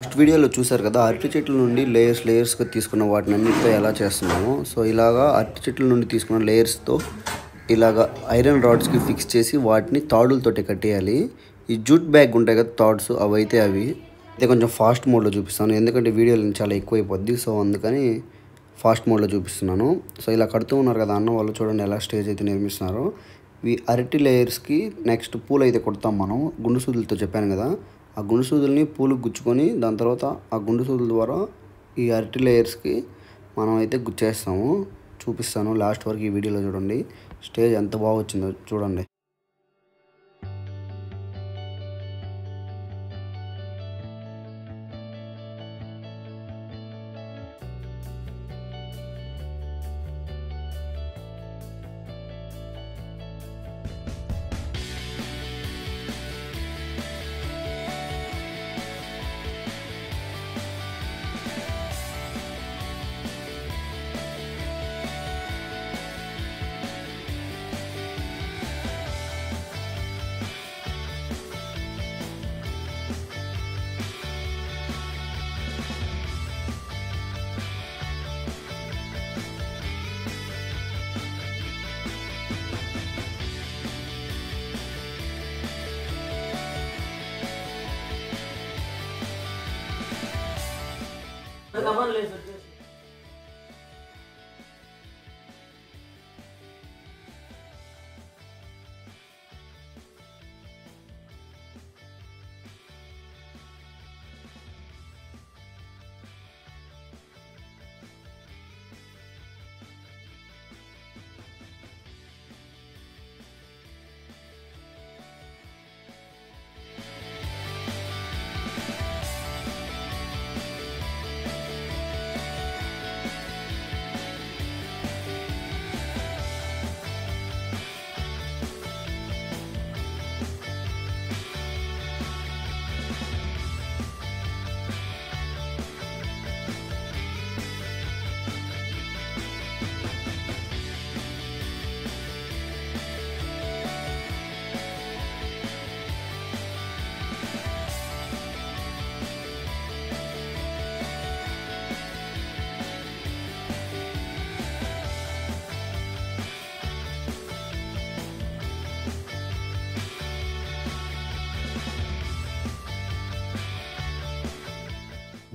First వీడియోలో చూసారు కదా, అరటి చెట్ల నుండి లేయర్స్గా తీసుకున్న వాటిని అన్నిటితో ఎలా చేస్తున్నాము. సో ఇలాగా అరటి చెట్ల నుండి తీసుకున్న లేయర్స్తో ఇలాగా ఐరన్ రాడ్స్కి ఫిక్స్ చేసి వాటిని తాడులతోటి కట్టేయాలి. ఈ జూట్ బ్యాగ్ ఉంటాయి కదా తాడ్స్, అవి అయితే కొంచెం ఫాస్ట్ మోడ్లో చూపిస్తాను, ఎందుకంటే వీడియోలు చాలా ఎక్కువైపోద్ది. సో అందుకని ఫాస్ట్ మోడ్లో చూపిస్తున్నాను. సో ఇలా కడుతూ ఉన్నారు కదా అన్న వాళ్ళు, చూడండి ఎలా స్టేజ్ అయితే నిర్మిస్తున్నారు. ఈ అరటి లేయర్స్కి నెక్స్ట్ పూలు అయితే కొడతాం మనం. గుండు సూదులతో చెప్పాను కదా, ఆ గుండు సూదుల్ని పూలకు గుచ్చుకొని దాని తర్వాత ఆ గుండు సూదుల ద్వారా ఈ అరటి లేయర్స్కి మనం అయితే గుచ్చేస్తాము. చూపిస్తాను లాస్ట్ వరకు ఈ వీడియోలో చూడండి. స్టేజ్ ఎంత బాగా వచ్చిందో చూడండి.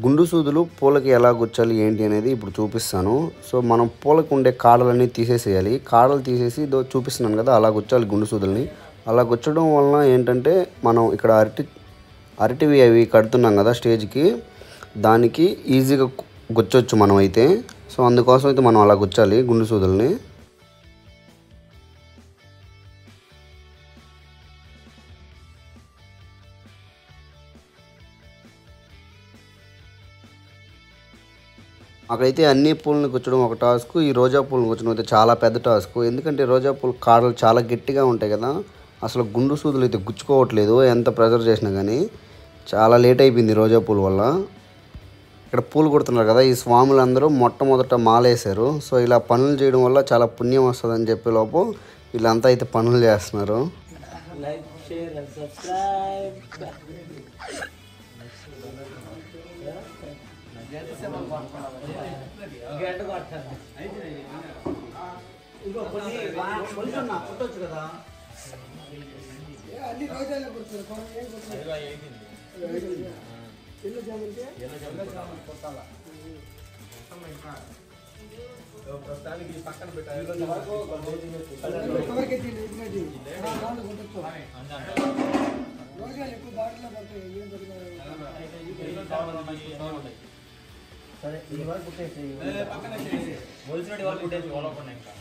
గుండు సూదులు పూలకి ఎలా గుచ్చాలి ఏంటి అనేది ఇప్పుడు చూపిస్తాను. సో మనం పూలకు ఉండే కాడలన్నీ తీసేసేయాలి. కాడలు తీసేసి చూపిస్తున్నాను కదా, అలా గుచ్చాలి గుండు సూదుల్ని. అలా గుచ్చడం వలన ఏంటంటే మనం ఇక్కడ అరటివి అవి కడుతున్నాం కదా స్టేజ్కి, దానికి ఈజీగా గుచ్చొచ్చు మనం అయితే. సో అందుకోసం అయితే మనం అలా గుచ్చాలి గుండు సూదుల్ని. అక్కడైతే అన్ని పూలను గుచ్చడం ఒక టాస్క్, ఈ రోజా పూలను గుచ్చడం అయితే చాలా పెద్ద టాస్క్. ఎందుకంటే రోజా పూలు కాడలు చాలా గట్టిగా ఉంటాయి కదా, అసలు గుండు సూదులు అయితే గుచ్చుకోవట్లేదు ఎంత ప్రెజర్ చేసినా కానీ. చాలా లేట్ అయిపోయింది రోజా పూల వల్ల. ఇక్కడ పూలు కొడుతున్నారు కదా, ఈ స్వాములందరూ మొట్టమొదట మాలేశారు. సో ఇలా పనులు చేయడం వల్ల చాలా పుణ్యం వస్తుందని చెప్పే లోపు వీళ్ళంతా అయితే పనులు చేస్తున్నారు. Like share and subscribe. ప్రస్తుతానికి పక్కన పెట్టారు. సరే ఈ వరకు కుట్టేసి పక్కన మొలిసినట్టు వాళ్ళు కుట్టేసి ఓలకుండా ఇంకా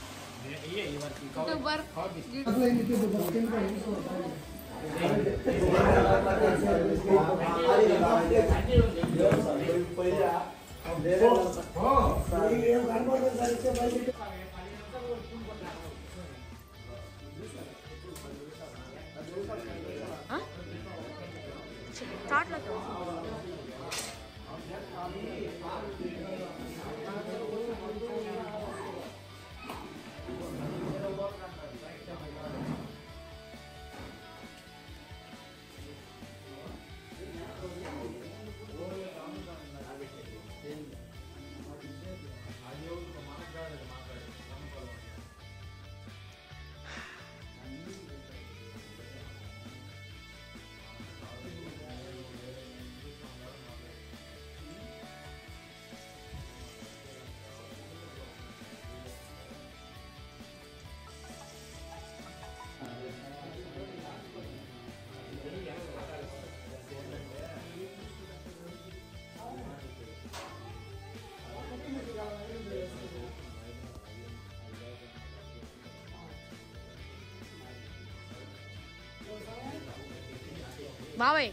మావయ్య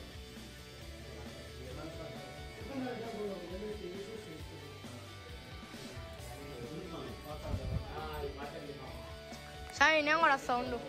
సాయి నేను కూడా వస్తా ఉండు.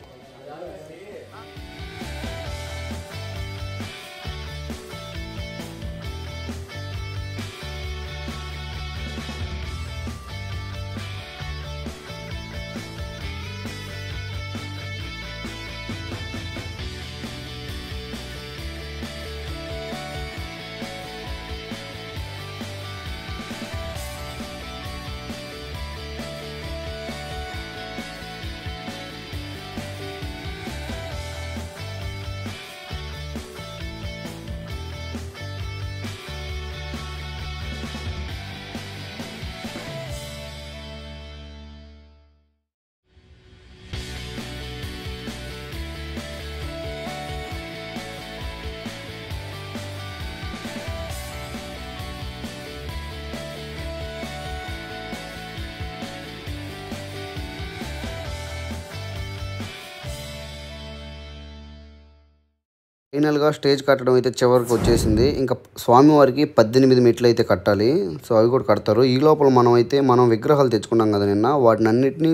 ఫైనల్గా స్టేజ్ కట్టడం అయితే చివరికి వచ్చేసింది. ఇంకా స్వామివారికి 18 మెట్లు అయితే కట్టాలి. సో అవి కూడా కడతారు. ఈ లోపల మనం విగ్రహాలు తెచ్చుకున్నాం కదా నిన్న, వాటిని అన్నిటినీ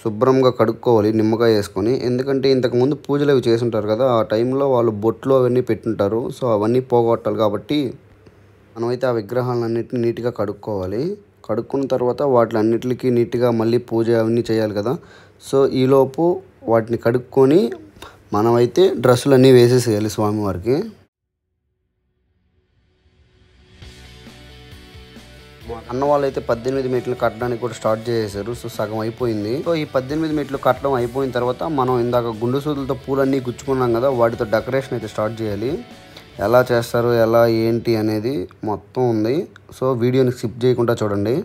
శుభ్రంగా కడుక్కోవాలి నిమ్మకాయ వేసుకొని. ఎందుకంటే ఇంతకుముందు పూజలు అవి చేసుంటారు కదా, ఆ టైంలో వాళ్ళు బొట్లు అవన్నీ పెట్టుంటారు. సో అవన్నీ పోగొట్టాలి కాబట్టి మనమైతే ఆ విగ్రహాలన్నింటినీ నీట్గా కడుక్కోవాలి. కడుక్కున్న తర్వాత వాటిలన్నిటికీ నీట్గా మళ్ళీ పూజ అవన్నీ చేయాలి కదా. సో ఈలోపు వాటిని కడుక్కొని మనమైతే డ్రెస్సులన్నీ వేసేసేయాలి స్వామివారికి. అన్న వాళ్ళు అయితే 18 మెట్లు కట్టడానికి కూడా స్టార్ట్ చేసేసారు. సో సగం అయిపోయింది. సో ఈ 18 మెట్లు కట్టడం అయిపోయిన తర్వాత మనం ఇందాక గుండు సూదులతో పూలన్నీ గుచ్చుకున్నాం కదా, వాటితో డెకరేషన్ అయితే స్టార్ట్ చేయాలి. ఎలా చేస్తారు, ఎలా ఏంటి అనేది మొత్తం ఉంది. సో వీడియోని స్కిప్ చేయకుండా చూడండి.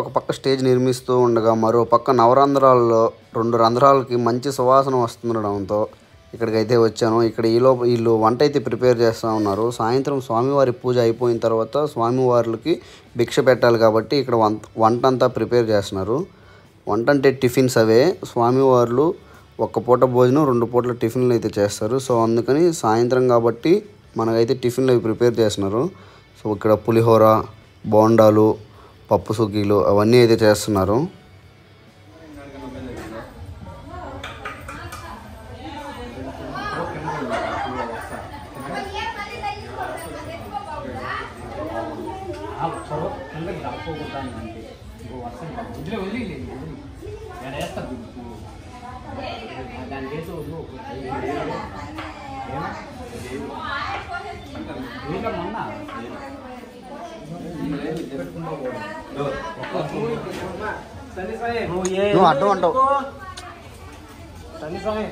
ఒక పక్క స్టేజ్ నిర్మిస్తూ ఉండగా మరో పక్క నవరంధ్రాల్లో 2 రంధ్రాలకి మంచి సువాసన వస్తుండడంతో ఇక్కడికైతే వచ్చాను. ఇక్కడ వీళ్ళు వంట అయితే ప్రిపేర్ చేస్తూ ఉన్నారు. సాయంత్రం స్వామివారి పూజ అయిపోయిన తర్వాత స్వామివార్లకి భిక్ష పెట్టాలి కాబట్టి ఇక్కడ వంట అంతా ప్రిపేర్ చేస్తున్నారు. వంట అంటే టిఫిన్స్ అవే. స్వామివార్లు 1 పూట భోజనం 2 పూటల టిఫిన్లు అయితే చేస్తారు. సో అందుకని సాయంత్రం కాబట్టి మనకైతే టిఫిన్లు అవి ప్రిపేర్ చేస్తున్నారు. సో ఇక్కడ పులిహోర, బోండాలు, పప్పు సుకీలు అవన్నీ అయితే చేస్తున్నారు. నువ్వు అడ్డం అంటావు. స్వామి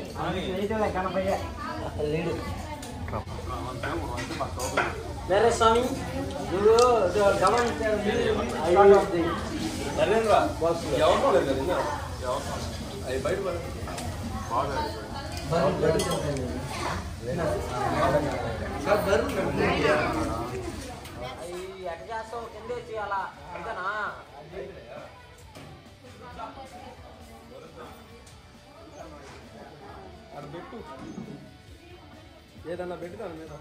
ఏదన్నా పెట్టుతాను మీద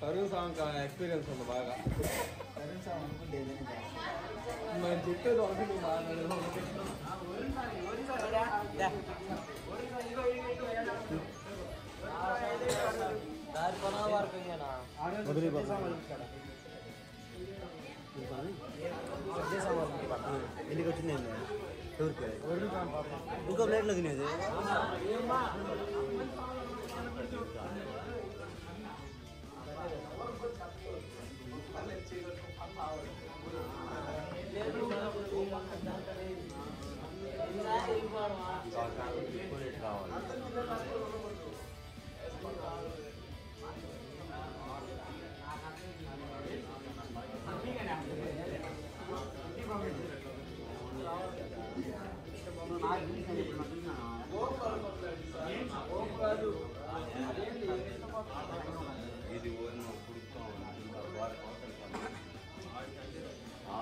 తరుణ్ సాంగ్ ఎక్స్పీరియన్స్ ఉంది బాగా. మరి చెప్పేది ఒకటి ఎందుకు వచ్చింది ఇంకో ప్లేట్లో తినేది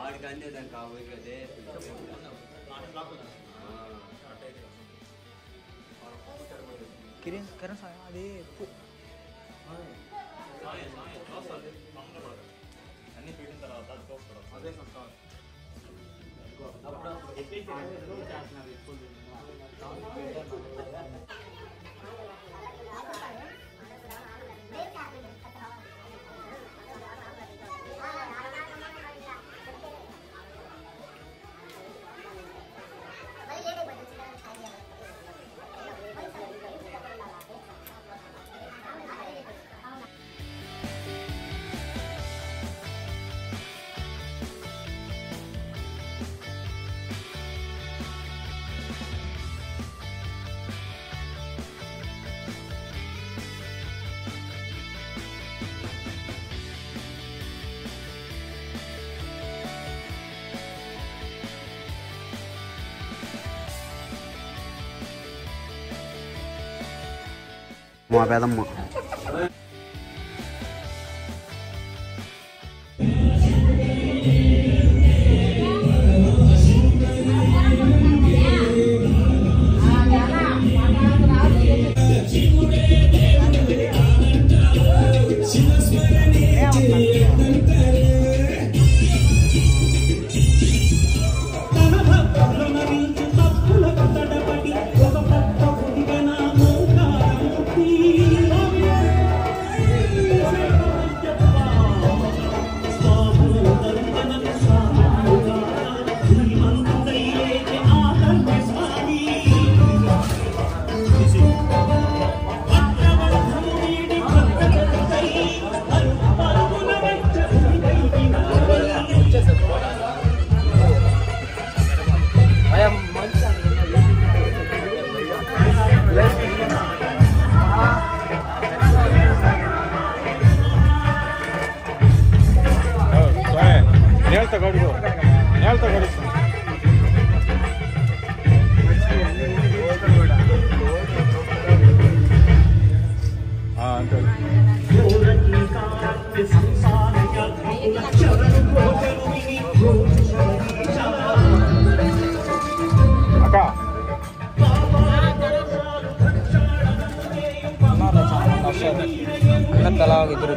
ఆడికంటే దానికి కాబట్టి అదే కిరణ్ అది అన్ని పెట్టిన తర్వాత అదే మా పెదమ్మ తలా ఇద్దరు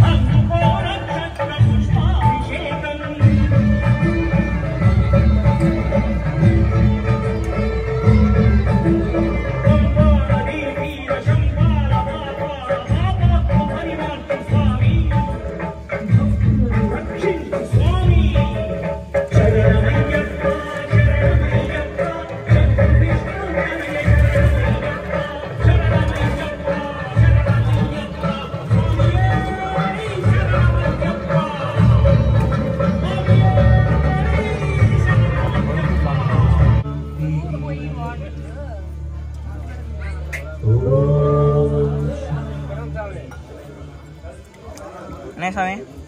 అందుకోరా స్వామి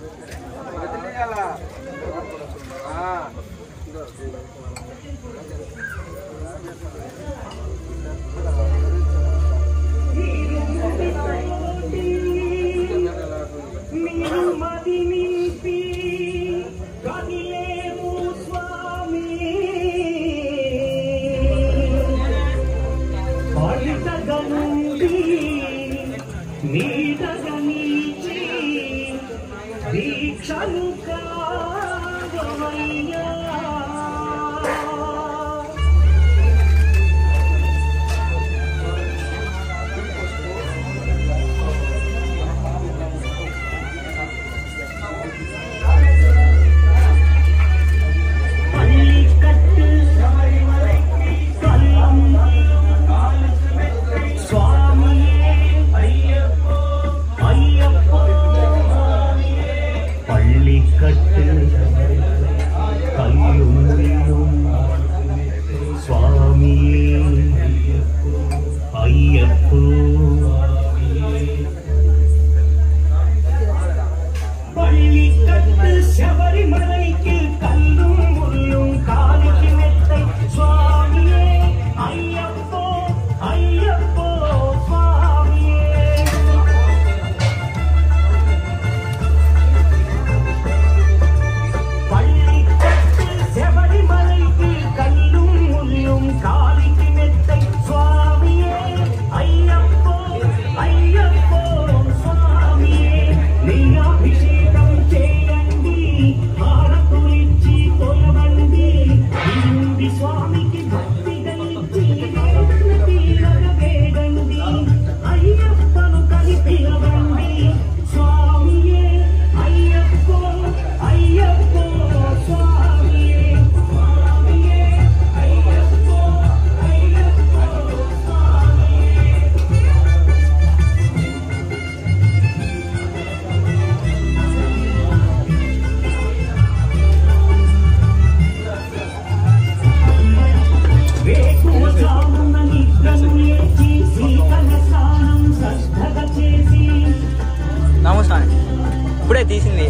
ఇప్పుడే తీసింది.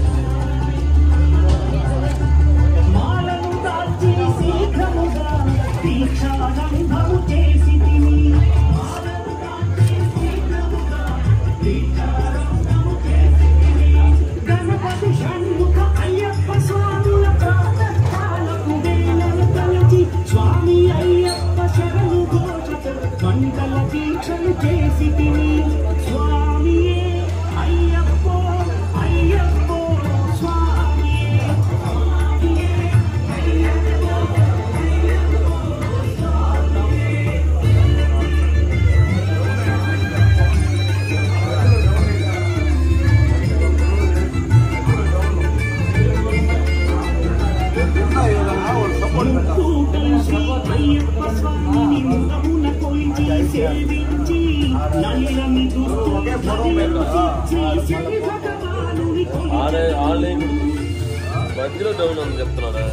మధ్యలో డౌన్ అని చెప్తున్నారా?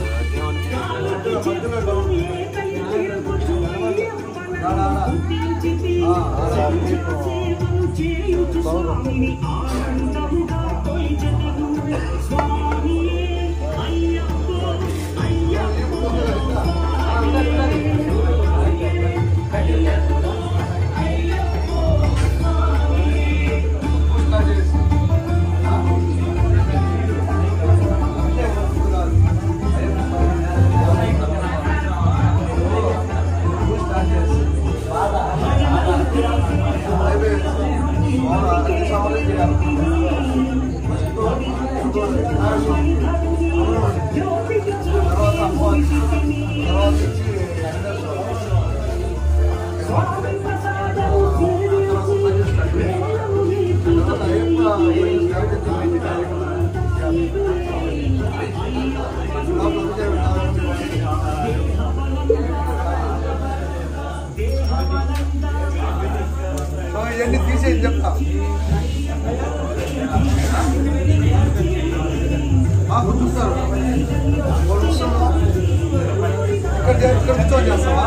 ఇవన్నీ తీసేది చెప్తా. చూస్తారు ఇక్కడ కూర్చొని చేస్తావా?